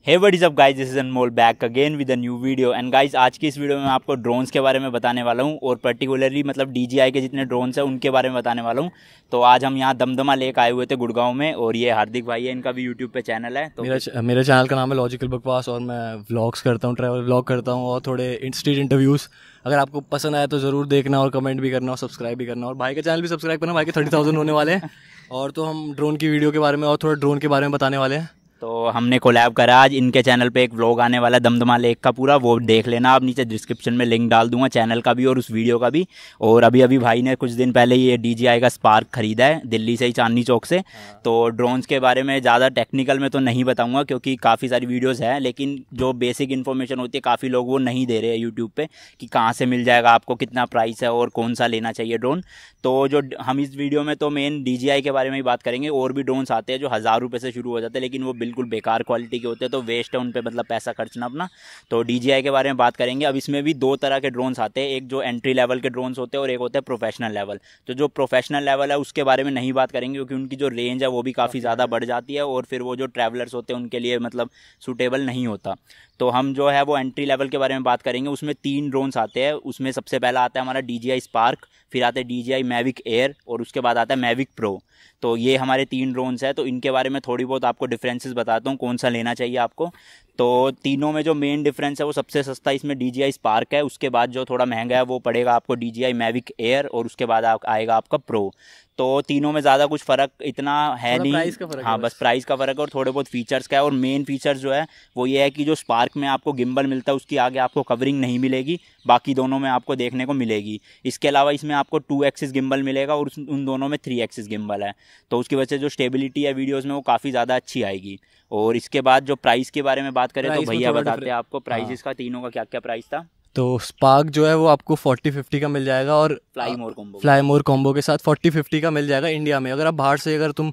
Hey what is up guys, this is Anmol back again with a new video. And guys, आज की इस video में मैं आपको ड्रोन्स के बारे में बताने वाला हूं और पर्टिकुलरली मतलब DJI के जितने ड्रोन्स हैं उनके बारे में बताने वाला हूं। तो आज हम यहां दमदमा लेक आए हुए थे गुड़गांव में, और ये हार्दिक भाई है, इनका भी यूट्यूब पे चैनल है। तो मेरे चैनल का नाम है लॉजिकल बकवास और मैं व्लॉग्स करता हूँ, ट्रैवल व्लॉग करता हूँ और थोड़े स्ट्रीट इंटरव्यूज़। अगर आपको पसंद आया तो ज़रूर देखना और कमेंट भी करना और सब्सक्राइब भी करना, और भाई का चैनल भी सब्सक्राइब करना। भाई के 30,000 होने वाले हैं। और तो हम ड्रोन की वीडियो के बारे में और थोड़ा ड्रोन के बारे में बताने वाले हैं। तो हमने कोलैब करा आज, इनके चैनल पे एक व्लॉग आने वाला है दमदमा लेक का पूरा, वो देख लेना आप। नीचे डिस्क्रिप्शन में लिंक डाल दूंगा चैनल का भी और उस वीडियो का भी। और अभी भाई ने कुछ दिन पहले ये DJI का स्पार्क खरीदा है दिल्ली से ही, चांदनी चौक से। तो ड्रोन्स के बारे में ज़्यादा टेक्निकल में तो नहीं बताऊंगा क्योंकि काफ़ी सारी वीडियोज़ हैं, लेकिन जो बेसिक इन्फॉर्मेशन होती है काफ़ी लोग वो नहीं दे रहे हैं यूट्यूब पे कि कहाँ से मिल जाएगा आपको, कितना प्राइस है और कौन सा लेना चाहिए ड्रोन। तो जो हम इस वीडियो में तो मेन DJI के बारे में ही बात करेंगे। और भी ड्रोन्स आते हैं जो 1000 रुपये से शुरू हो जाते हैं, लेकिन वो बिल्कुल बेकार क्वालिटी के होते हैं, तो वेस्ट है उन पे मतलब पैसा खर्चना अपना। तो DJI के बारे में बात करेंगे। अब इसमें भी दो तरह के ड्रोन्स आते हैं, एक जो एंट्री लेवल के ड्रोन्स होते हैं और एक होता है प्रोफेशनल लेवल। तो जो प्रोफेशनल लेवल है उसके बारे में नहीं बात करेंगे क्योंकि उनकी जो रेंज है वो भी काफ़ी ज़्यादा बढ़ जाती है, और फिर वो जो ट्रैवलर्स होते हैं उनके लिए मतलब सूटेबल नहीं होता। तो हम जो है वो एंट्री लेवल के बारे में बात करेंगे। उसमें 3 ड्रोन्स आते हैं। उसमें सबसे पहला आता है हमारा DJI स्पार्क, फिर आता है DJI मैविक एयर और उसके बाद आता है मैविक प्रो। तो ये हमारे 3 ड्रोन्स हैं। तो इनके बारे में थोड़ी बहुत आपको डिफरेंसेस बताता हूँ, कौन सा लेना चाहिए आपको। तो तीनों में जो मेन डिफरेंस है वो सबसे सस्ता इसमें DJI स्पार्क है। उसके बाद जो थोड़ा महंगा है वो पड़ेगा आपको DJI मैविक एयर, और उसके बाद आएगा आपका प्रो। तो तीनों में ज़्यादा कुछ फ़र्क इतना है नहीं। प्राइस का फ़र्क हाँ, बस प्राइस का फ़र्क है और थोड़े बहुत फीचर्स का है। और मेन फीचर्स जो है वो ये है कि जो स्पार्क में आपको गिम्बल मिलता है उसकी आगे आपको कवरिंग नहीं मिलेगी, बाकी दोनों में आपको देखने को मिलेगी। इसके अलावा इसमें आपको 2 एक्सिस गिम्बल मिलेगा और उन दोनों में 3 एक्सिस गिम्बल है। तो उसकी वजह से जो स्टेबिलिटी है वीडियोज़ में वो काफ़ी ज़्यादा अच्छी आएगी। और इसके बाद जो प्राइस के बारे में बात करें तो भैया बताते हैं आपको प्राइस इसका, तीनों का क्या क्या प्राइस था। तो स्पार्क जो है वो आपको 40-50 का मिल जाएगा, और फ्लाई मोर कॉम्बो के साथ 40-50 का मिल जाएगा इंडिया में। अगर आप बाहर से अगर तुम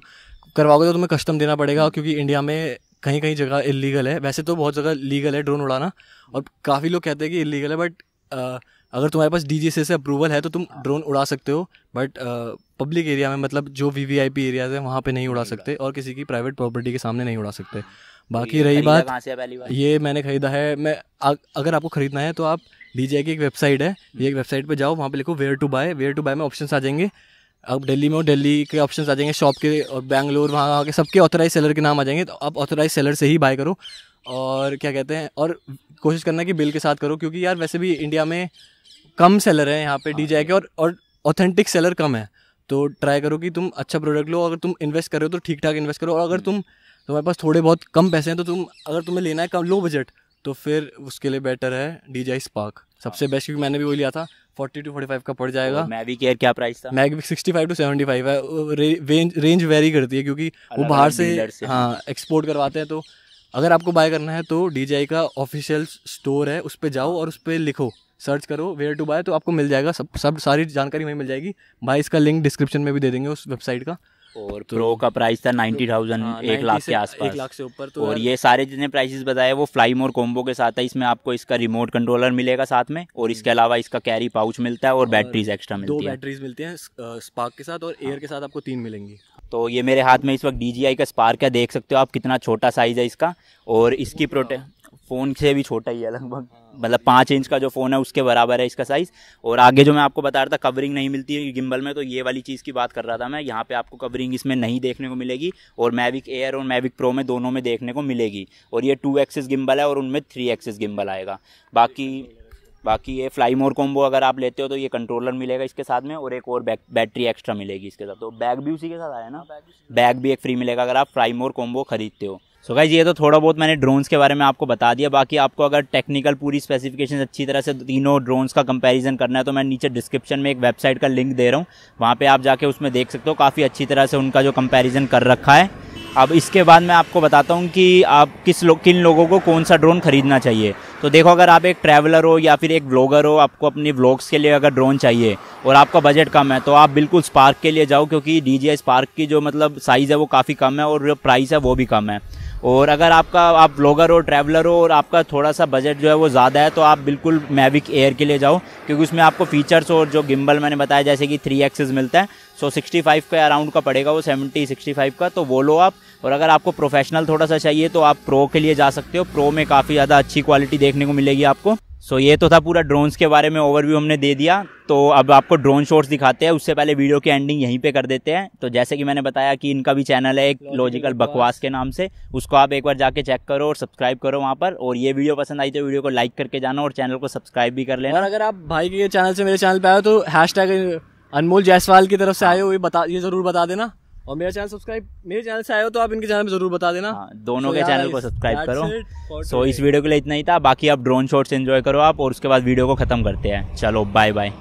करवाओगे तो तुम्हें कस्टम देना पड़ेगा, क्योंकि इंडिया में कहीं कहीं जगह इलीगल है। वैसे तो बहुत जगह लीगल है ड्रोन उड़ाना, और काफ़ी लोग कहते हैं कि इलीगल है, बट अगर तुम्हारे पास DGCA से अप्रूवल है तो तुम ड्रोन उड़ा सकते हो। बट पब्लिक एरिया में मतलब जो VVIP एरियाज है वहाँ पे नहीं उड़ा सकते, और किसी की प्राइवेट प्रॉपर्टी के सामने नहीं उड़ा सकते। बाकी रही बात, ये मैंने ख़रीदा है। अगर आपको ख़रीदना है तो आप DJI की एक वेबसाइट है, ये एक वेबसाइट पे जाओ, वहाँ पे लिखो वेयर टू बाय में ऑप्शंस आ जाएंगे। अब दिल्ली में हो दिल्ली के ऑप्शंस आ जाएंगे शॉप के, और बैंगलोर वहाँ के सबके ऑथराइज सेलर के नाम आ जाएंगे। तो आप ऑथराइज सेलर से ही बाय करो, और क्या कहते हैं, और कोशिश करना कि बिल के साथ करो, क्योंकि यार वैसे भी इंडिया में कम सेलर हैं यहाँ पे DJI के, और ऑथेंटिक सेलर कम है। तो ट्राई करो कि तुम अच्छा प्रोडक्ट लो। अगर तुम इन्वेस्ट कर रहे हो तो ठीक ठाक इन्वेस्ट करो, और अगर तुम्हारे पास थोड़े बहुत कम पैसे हैं तो अगर तुम्हें लेना है कम लो बजट, तो फिर उसके लिए बेटर है DJI स्पार्क सबसे बेस्ट, क्योंकि मैंने भी वही लिया था। 40 to 45 का पड़ जाएगा। मैविक एयर क्या प्राइस था? मैविक 65 to 75 है। रेंज वेरी करती है क्योंकि वो बाहर से हाँ एक्सपोर्ट करवाते हैं। तो अगर आपको बाय करना है तो DJI का ऑफिशियल स्टोर है, उस पर जाओ और उस पर लिखो, सर्च करो वेयर टू बाय, तो आपको मिल जाएगा। सब सारी जानकारी वहीं मिल जाएगी। भाई इसका लिंक डिस्क्रिप्शन में भी दे देंगे उस वेबसाइट का। और प्रो का प्राइस था 90,000, 1 लाख के आसपास, 1 लाख से ऊपर। तो और ये सारे जितने प्राइसेस बताए वो फ्लाई मोर कॉम्बो के साथ है। इसमें आपको इसका रिमोट कंट्रोलर मिलेगा साथ में, और इसके अलावा इसका कैरी पाउच मिलता है और बैटरीज एक्स्ट्रा मिलती है। 2 बैटरीज मिलती हैं स्पार्क के साथ, और एयर के साथ आपको 3 मिलेंगी। तो ये मेरे हाथ में इस वक्त DJI का स्पार्क है, देख सकते हो आप कितना छोटा साइज़ है इसका। और इसकी फ़ोन से भी छोटा ही है लगभग, मतलब 5 इंच का जो फ़ोन है उसके बराबर है इसका साइज़। और आगे जो मैं आपको बता रहा था कवरिंग नहीं मिलती है गिम्बल में, तो ये वाली चीज़ की बात कर रहा था मैं। यहाँ पे आपको कवरिंग इसमें नहीं देखने को मिलेगी, और मैविक एयर और मैविक प्रो में दोनों में देखने को मिलेगी। और ये 2 एक्सिस गिम्बल है और उनमें 3 एक्सिस गिम्बल आएगा। बाकी ये फ्लाई मोर कॉम्बो अगर आप लेते हो तो ये कंट्रोलर मिलेगा इसके साथ में, और एक और बैटरी एक्स्ट्रा मिलेगी इसके साथ। तो बैग भी उसी के साथ आया ना, बैग भी एक फ्री मिलेगा अगर आप फ्लाई मोर कॉम्बो खरीदते हो। सो गाइस, ये तो थोड़ा बहुत मैंने ड्रोन्स के बारे में आपको बता दिया। बाकी आपको अगर टेक्निकल पूरी स्पेसिफिकेशन अच्छी तरह से तीनों ड्रोन्स का कंपैरिजन करना है तो मैं नीचे डिस्क्रिप्शन में एक वेबसाइट का लिंक दे रहा हूँ, वहाँ पे आप जाके उसमें देख सकते हो। काफ़ी अच्छी तरह से उनका जो कंपैरिजन कर रखा है। अब इसके बाद मैं आपको बताता हूँ कि आप किन लोगों को कौन सा ड्रोन खरीदना चाहिए। तो देखो, अगर आप एक ट्रैवलर हो या फिर एक व्लॉगर हो, आपको अपनी व्लॉग्स के लिए अगर ड्रोन चाहिए और आपका बजट कम है, तो आप बिल्कुल स्पार्क के लिए जाओ, क्योंकि DJI स्पार्क की जो मतलब साइज़ है वो काफ़ी कम है और जो प्राइस है वो भी कम है। और अगर आप ब्लॉगर हो, ट्रैवलर हो और आपका थोड़ा सा बजट जो है वो ज़्यादा है तो आप बिल्कुल मैविक एयर के लिए जाओ, क्योंकि उसमें आपको फीचर्स और जो गिम्बल मैंने बताया जैसे कि 3 एक्सिस मिलता है, सो 65 के अराउंड का पड़ेगा वो, 70-65 का, तो वो लो आप। और अगर आपको प्रोफेशनल थोड़ा सा चाहिए तो आप प्रो के लिए जा सकते हो, प्रो में काफ़ी ज़्यादा अच्छी क्वालिटी देखने को मिलेगी आपको। सो ये तो था पूरा ड्रोन्स के बारे में ओवरव्यू हमने दे दिया। तो अब आपको ड्रोन शॉट्स दिखाते हैं, उससे पहले वीडियो की एंडिंग यहीं पे कर देते हैं। तो जैसे कि मैंने बताया कि इनका भी चैनल है एक लॉजिकल बकवास के नाम से, उसको आप एक बार जाके चेक करो और सब्सक्राइब करो वहाँ पर। और ये वीडियो पसंद आई तो वीडियो को लाइक करके जाना और चैनल को सब्सक्राइब भी कर लेना। और अगर आप भाई के चैनल से मेरे चैनल पे आए हो तो हैशटैग अनमोल जायसवाल की तरफ से आए हो ये जरूर बता देना। और मेरे चैनल से आए हो तो आप इनके चैनल में जरूर बता देना। दोनों के चैनल को सब्सक्राइब करो। सो इस वीडियो के लिए इतना ही था, बाकी आप ड्रोन शॉट्स एंजॉय करो आप, और उसके बाद वीडियो को खत्म करते हैं। चलो बाय बाय।